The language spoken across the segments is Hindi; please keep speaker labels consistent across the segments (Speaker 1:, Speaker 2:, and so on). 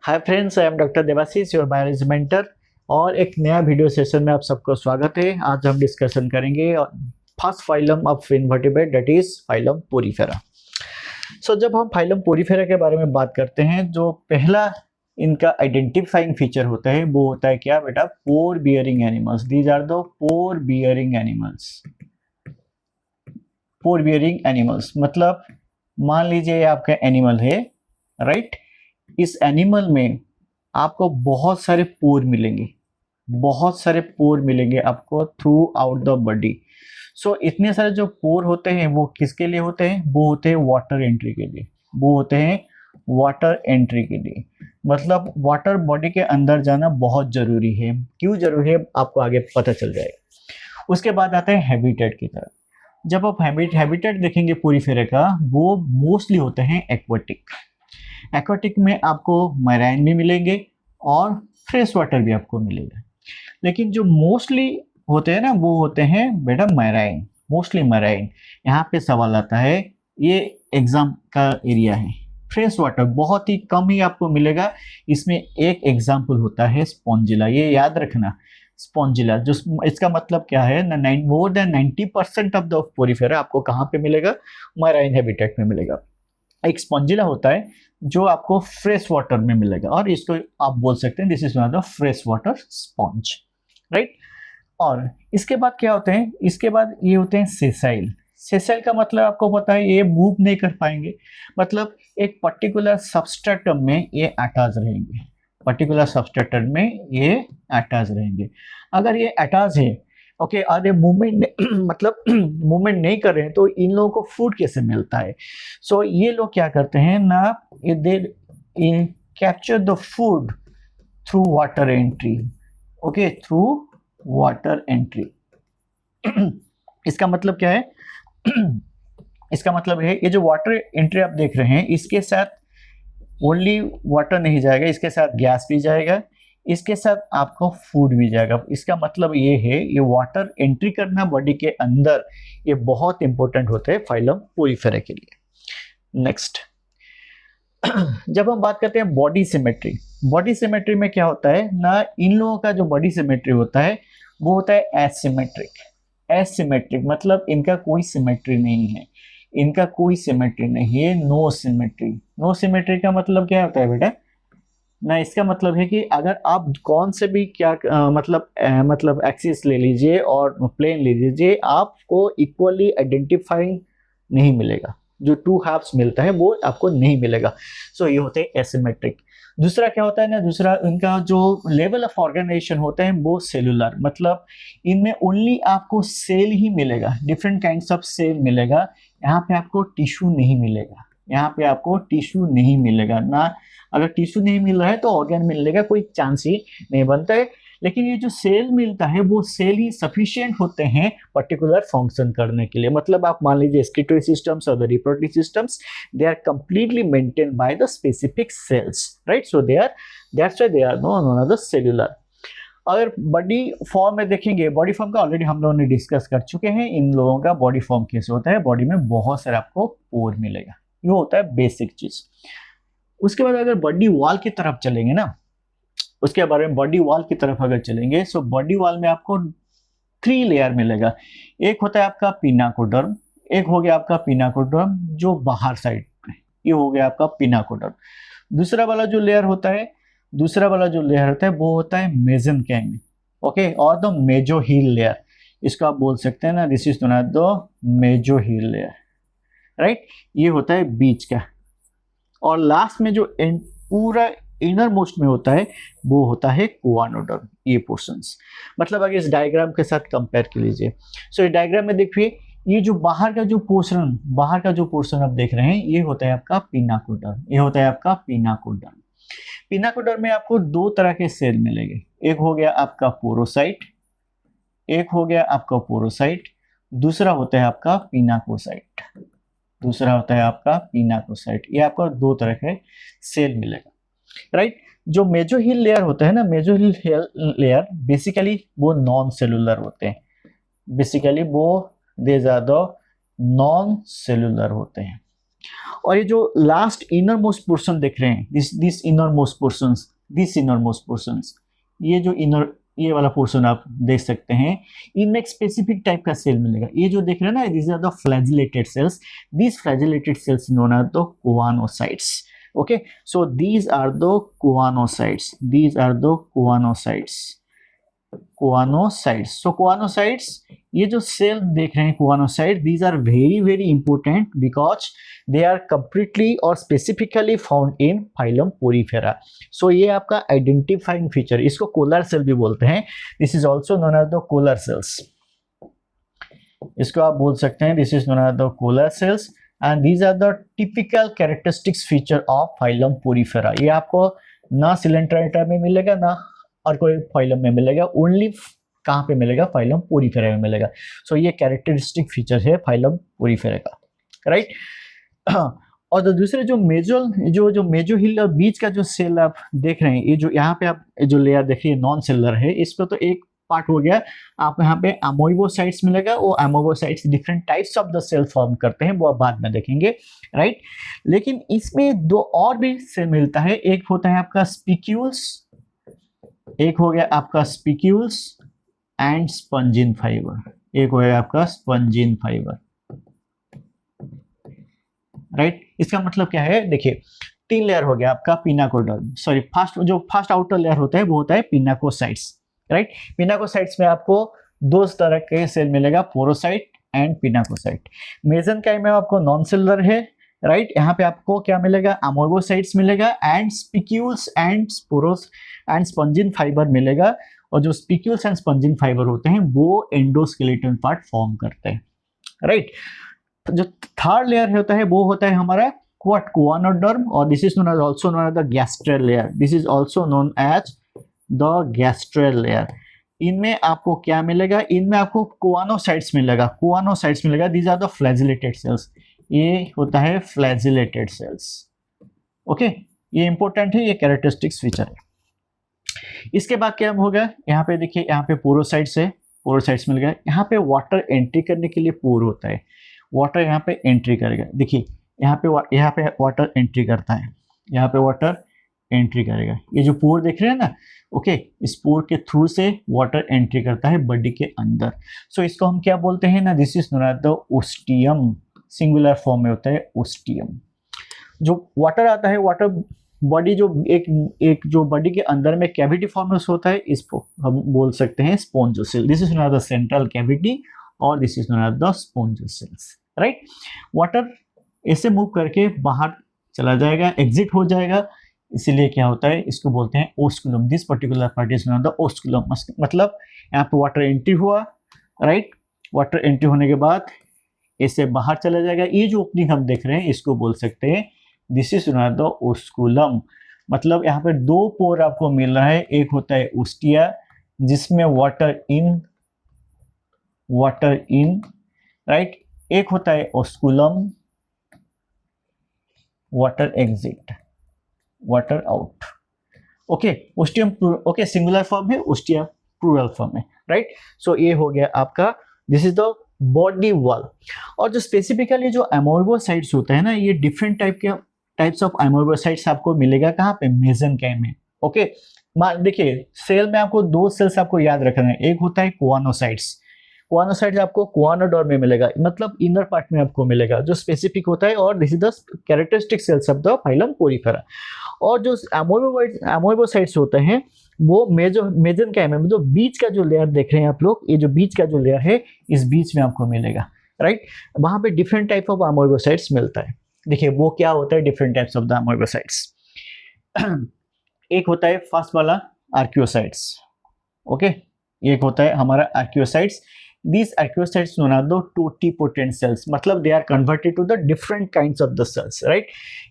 Speaker 1: Hi friends, I am doctor Devashish, your biology mentor. और एक नया वीडियो सेशन में आप सबको स्वागत है। आज हम डिस्कशन करेंगे first phylum of invertebrate, that is phylum Porifera. So जब हम फाइलम पोरीफेरा के बारे में बात करते हैं, जो पहला इनका आइडेंटिफाइंग फीचर होता है वो होता है क्या बेटा? Pore bearing animals. These are the pore bearing animals. Pore bearing animals मतलब मान लीजिए आपका एनिमल है, राइट? इस एनिमल में आपको बहुत सारे पोर मिलेंगे, बहुत सारे पोर मिलेंगे आपको थ्रू आउट द बॉडी। सो इतने सारे जो पोर होते हैं वो किसके लिए होते हैं? वो होते हैं वाटर एंट्री के लिए। वो होते हैं वाटर एंट्री के लिए, मतलब वाटर बॉडी के अंदर जाना बहुत जरूरी है। क्यों जरूरी है आपको आगे पता चल जाएगा। उसके बाद आते हैं हैबिटेट की तरफ। जब आप हैबिटेट देखेंगे पोरीफेरा का, वो मोस्टली होते हैं एक्वाटिक। एक्वाटिक में आपको मैराइन भी मिलेंगे और फ्रेश वाटर भी आपको मिलेगा, लेकिन जो मोस्टली होते हैं ना वो होते हैं बेटा मैराइन, मोस्टली मैराइन। यहाँ पे सवाल आता है, ये एग्जाम का एरिया है। फ्रेश वाटर बहुत ही कम ही आपको मिलेगा। इसमें एक एग्जाम्पल होता है स्पॉन्जिला, ये याद रखना। स्पॉन्जिला जो इसका मतलब क्या है ना, more than 90% of the Porifera आपको कहाँ पे मिलेगा? मैराइन हैबिटेट में मिलेगा। एक स्पॉन्जिला होता है जो आपको फ्रेश वाटर में मिलेगा, और इसको आप बोल सकते हैं this is one of the fresh water sponge, right? और इसके बाद क्या होते हैं? इसके बाद ये होते हैं सेसाइल। सेसाइल का मतलब आपको पता है, ये मूव नहीं कर पाएंगे, मतलब एक पर्टिकुलर सबस्ट्रेटम में ये अटैच रहेंगे। पर्टिकुलर सबस्ट्रेटम में ये अटैच रहेंगे। अगर ये अटैच है, ओके, और ये मूवमेंट मतलब मूवमेंट नहीं कर रहे हैं, तो इन लोगों को फूड कैसे मिलता है? सो ये लोग क्या करते हैं ना, they capture the food through water entry. Okay, through water entry. इसका मतलब क्या है? इसका मतलब है ये जो वाटर एंट्री आप देख रहे हैं, इसके साथ ओनली वाटर नहीं जाएगा, इसके साथ गैस भी जाएगा, इसके साथ आपको फूड भी जाएगा। इसका मतलब ये है, ये वाटर एंट्री करना बॉडी के अंदर ये बहुत इंपॉर्टेंट होता है फाइलम पोरीफेरा के लिए। नेक्स्ट, जब हम बात करते हैं बॉडी सिमेट्री, बॉडी सिमेट्री में क्या होता है ना, इन लोगों का जो बॉडी सिमेट्री होता है वो होता है एसिमेट्रिक। एसिमेट्रिक मतलब इनका कोई सिमेट्री नहीं है, इनका कोई सिमेट्री नहीं है, नो सिमेट्री। नो सिमेट्री का मतलब क्या होता है बेटा ना? इसका मतलब है कि अगर आप कौन से भी क्या मतलब एक्सिस ले लीजिए और प्लेन ले लीजिए, आपको इक्वली आइडेंटिफाइंग नहीं मिलेगा। जो टू हाफ्स मिलता है वो आपको नहीं मिलेगा। सो ये होते हैं एसिमेट्रिक। दूसरा क्या होता है ना, दूसरा इनका जो लेवल ऑफ ऑर्गेनाइजेशन होता है वो सेलुलर, मतलब इनमें ओनली आपको सेल ही मिलेगा, डिफरेंट काइंड्स ऑफ सेल मिलेगा। यहाँ पे आपको टिश्यू नहीं मिलेगा, यहाँ पे आपको टिश्यू नहीं मिलेगा ना। अगर टिश्यू नहीं मिल रहा है तो ऑर्गन मिलने का कोई चांस ही नहीं बनता है। लेकिन ये जो सेल मिलता है वो सेल ही सफिशिएंट होते हैं पर्टिकुलर फंक्शन करने के लिए। मतलब आप मान लीजिए एक्सक्रीटरी सिस्टम्स और the reproductive systems, they are completely maintained by the specific cells, right? So that's why they are known as the cellular. अगर बॉडी फॉर्म में देखेंगे, बॉडी फॉर्म का ऑलरेडी हम लोगों ने डिस्कस कर चुके हैं। इन लोगों का बॉडी फॉर्म कैसे होता है? बॉडी में बहुत सारे आपको पोर मिलेगा, ये होता है बेसिक चीज। उसके बाद अगर बॉडी वॉल की तरफ चलेंगे ना, उसके बारे में बॉडी वॉल की तरफ अगर चलेंगे, सो बॉडी वॉल में आपको 3 लेयर मिलेगा। एक होता है आपका पिनाकोडर्म, एक हो गया आपका पिनाकोडर्म जो बाहर साइड में, ये हो गया आपका पिनाकोडर्म। दूसरा वाला जो लेयर होता है वो होता है मेसेनकाइम, ओके, और द मेसोहील लेयर, इसको आप बोल सकते हैं ना, this is known as the mesohyl layer, right? ये होता है बीच का। और लास्ट में जो पूरा इनर मोस्ट में होता है वो होता है कुआनोडर्म, ये पोर्शंस। मतलब अगर इस डायग्राम के साथ कंपेयर कर लीजिए, सो इस डायग्राम में देखिए, ये जो बाहर का जो पोर्शन आप देख रहे हैं, ये होता है आपका पिनाकोडर्म, ये होता है आपका पिनाकोडर्म। पिनाकोडर्म में आपको 2 तरह के सेल मिलेंगे। एक हो गया आपका पोरोसाइट, दूसरा होता है आपका पिनाकोसाइट, ये आपको 2 तरह के सेल मिलेगा, राइट? जो मेसोहील लेयर होता है ना, मेसोहील लेयर बेसिकली वो नॉन सेलुलर होते हैं, they are the non cellular होते हैं, और ये जो लास्ट इनर मोस्ट पोर्शन देख रहे हैं, this inner most portions, this inner most portions, ये जो इनर ये वाला पोर्शन आप देख सकते हैं, इनमें एक स्पेसिफिक टाइप का सेल मिलेगा। ये जो देख रहे हैं ना, this are the flagellated cells, this flagellated cells known as the choanocytes. Okay, so these are the choanocytes, these are the choanocytes, choanocytes. So choanocytes, ये जो सेल देख रहे हैं choanocyte, these are very very important because they are completely और specifically found in phylum Porifera. So ये आपका आइडेंटिफाइंग फीचर, इसको कोलर सेल भी बोलते हैं। This is also known as the collar sales, इसको आप बोल सकते हैं, this is known as the collar cells and these are the typical characteristics feature of phylum Porifera. ये आपको ना सिलेंट्राइटा में मिलेगा ना और कोई फाइलम में मिलेगा, ओनली कहाँ पे मिलेगा, फाइलम पोरीफेरा में मिलेगा। सो ये कैरेक्टरिस्टिक फीचर है फाइलम पोरीफेरा का, राइट। और तो दूसरे जो मेजोहिल और बीच का जो सेल आप देख रहे हैं, ये जो यहाँ पे आप जो लेयर देख रही है नॉन सेलर है, इसको तो एक पार्ट हो गया। आप यहाँ पे अमोइबोसाइट्स मिलेगा, वो amoebocytes different types of the cell form करते हैं, वो आप बाद में देखेंगे, राइट। लेकिन इसमें दो और भी सेल मिलता है, एक होता है आपका स्पिक्यूल्स, एक हो गया आपका स्पिक्यूल्स एंड स्पंजिन फाइबर, एक हो गया आपका स्पंजिन फाइबर, राइट। इसका मतलब क्या है, देखिए 3 लेयर हो गया आपका पिनाकोडर्म, सॉरी फर्स्ट आउटर लेयर होता है वो होता है पिनाकोसाइट्स, राइट। पिनाकोसाइट्स में आपको 2 तरह के सेल मिलेगा, पोरोसाइट एंड पिनाकोसाइट। मेसेनकाइम में आपको नॉन सेलुलर है, राइट। यहाँ पे आपको क्या मिलेगा, अमोइबोसाइट्स मिलेगा and spicules and spores and spongin fibre मिलेगा। और जो स्पिक्यूल्स एंड स्पंजिन फाइबर होते हैं वो एंडोस्केलेटन पार्ट फॉर्म करते हैं, राइट। जो थर्ड लेयर होता है वो होता है हमारा कोआनोडर्म, और this is known as also known as the gastral layer, this is also known as the gastral layer. इनमें आपको क्या मिलेगा, इनमें आपको कोआनोसाइट्स मिलेगा, कोआनोसाइट्स मिलेगा, these are the flagellated cells, ये होता है फ्लैजिलेटेड सेल्स, ओके। ये इंपॉर्टेंट है, ये कैरेक्टरिस्टिक्स फीचर है। इसके बाद क्या होगा, यहाँ पे देखिए, यहाँ पे पोरोसाइट्स है, पोरोसाइट्स मिल गया। यहाँ पे वाटर एंट्री करने के लिए पोर होता है, वाटर यहाँ पे एंट्री करेगा, देखिए यहाँ पे वाटर एंट्री करता है, यहाँ पे वाटर एंट्री करेगा। ये जो पोर देख रहे हैं ना, ओके, इस पोर के थ्रू से वाटर एंट्री करता है बॉडी के अंदर। सो इसको हम क्या बोलते हैं ना, this is known as the ostium, singular form में होता है ओस्टियम। जो वाटर आता है, वाटर बॉडी जो एक जो बॉडी के अंदर में कैविटी फॉर्म में होता है, इसको हम बोल सकते हैं spongocoel, this is known as the central cavity और this is known as the spongocoels, right. Water ऐसे मूव करके बाहर चला जाएगा, एग्जिट हो जाएगा, इसीलिए क्या होता है, इसको बोलते हैं osculum, this particular part is known as the osculum. मतलब यहाँ पे वाटर एंट्री हुआ, राइट, वाटर एंट्री होने के बाद ऐसे बाहर चला जाएगा। ये जो ओपनिंग हम देख रहे हैं इसको बोल सकते हैं this is known as the osculum. मतलब यहाँ पे 2 पोर आपको मिल रहा है, एक होता है ओस्टिया जिसमें वाटर इन, राइट, एक होता है osculum, water exit, water out, okay. Ostium, okay, singular form है, ओस्टिया प्लूरल फॉर्म है, राइट। सो ये हो गया आपका, this is the body wall. और जो स्पेसिफिकली जो अमोइबोसाइट्स होता है ना, ये डिफरेंट टाइप्स ऑफ अमोइबोसाइट्स आपको मिलेगा कहाँ पे, मेसेनकाइम में, ओके। देखिए सेल में आपको 2 सेल्स आपको याद रखना है, एक होता है कोआनोसाइट्स, कोआनोसाइट्स आपको कोआनोडोर में मिलेगा, मतलब इनर पार्ट में आपको मिलेगा जो स्पेसिफिक होता है, और this is the characteristic cells of the phylum Porifera. और जो अमोइबोसाइट्स होते हैं वो मेसेनकाइम में, जो बीच का जो लेयर देख रहे हैं आप लोग, ये जो बीच का जो लेयर है, इस बीच में आपको मिलेगा, राइट। वहाँ पे डिफरेंट टाइप ऑफ अमोइबोसाइट्स मिलता है। देखिए वो क्या होता है, डिफरेंट टाइप्स ऑफ द अमोइबोसाइट्स। एक होता है फर्स्ट वाला आर्कियोसाइट्स, ओके, एक होता है हमारा archaeocytes. These archaeocytes known as the totipotent cells, मतलब they are converted to the different kinds of the cells, right?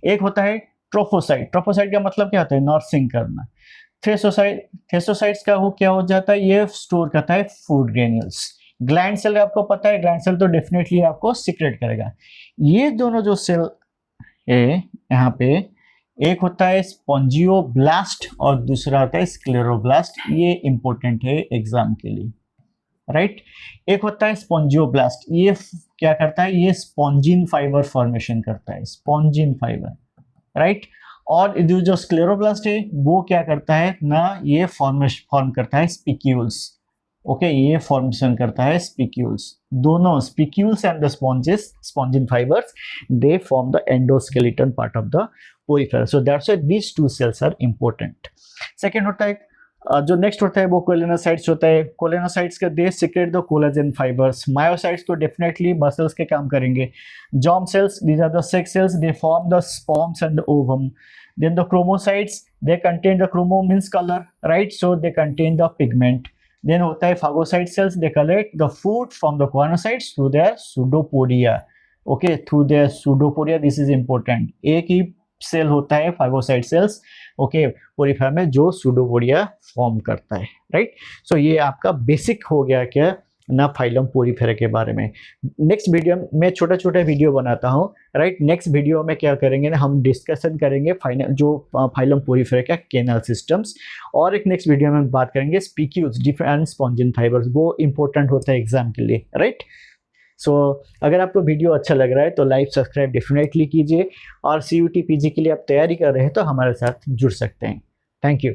Speaker 1: एक होता है ट्रोफोसाइट, ट्रोफोसाइट का मतलब क्या होता है, नर्सिंग करना। थेसोसाइट्स का वो क्या हो जाता है, ये स्टोर करता है फूड ग्रेन्यूल्स। ग्लैंड सेल आपको पता है, ग्लैंड सेल तो डेफिनेटली आपको सीक्रेट करेगा। ये दोनों जो सेल है यहाँ पे, एक होता है स्पॉन्जियोब्लास्ट और दूसरा होता है स्क्लेरोब्लास्ट। ये इंपॉर्टेंट है एग्जाम के लिए, राइट। एक होता है स्पॉन्जियोब्लास्ट, ये क्या करता है, ये स्पॉन्जिन फाइबर फॉर्मेशन करता है, स्पॉन्जिन फाइबर, राइट। और जो स्क्लेरोब्लास्ट है वो क्या करता है ना, ये फॉर्म करता है स्पिक्यूल्स, ओके, ये फॉर्मेशन करता है स्पिक्यूल्स। दोनों spicules and the sponges, spongin fibres, they form the endoskeleton part of the Porifera, so that's why these two cells are important. Second होता है जो नेक्स्ट होता है वो कोलिनोसाइट्स होता है। कोलिनोसाइट्स का they secrete the collagen fibres. Myocytes तो डेफिनेटली मसल्स के काम करेंगे। Germ cells, these are the sex cells, they form the sperms and the ovum. Then the chromocytes, they contain the chromo means colour, right, so they contain the pigment. Then होता है phagocyte cells, they collect the food from the choanocytes through their pseudopodia, okay, through their pseudopodia, this is important. एक ही सेल होता है फागोसाइट सेल्स, ओके, पोरीफेरा में, जो सूडोपोडिया फॉर्म करता है, राइट। सो ये आपका बेसिक हो गया क्या ना फाइलम पोरीफेरा के बारे में। नेक्स्ट वीडियो में छोटा छोटा वीडियो बनाता हूँ, राइट। नेक्स्ट वीडियो में क्या करेंगे ना, हम डिस्कशन करेंगे फाइलम पोरीफेरा का केनल सिस्टम्स, और एक नेक्स्ट वीडियो में बात करेंगे स्पिक्यूल्स, डिफरेंट स्पॉन्जिन फाइबर्स, वो इंपॉर्टेंट होता है एग्जाम के लिए, राइट। सो अगर आपको वीडियो अच्छा लग रहा है तो लाइक सब्सक्राइब डेफिनेटली कीजिए, और CUT PG के लिए आप तैयारी कर रहे हैं तो हमारे साथ जुड़ सकते हैं। Thank you.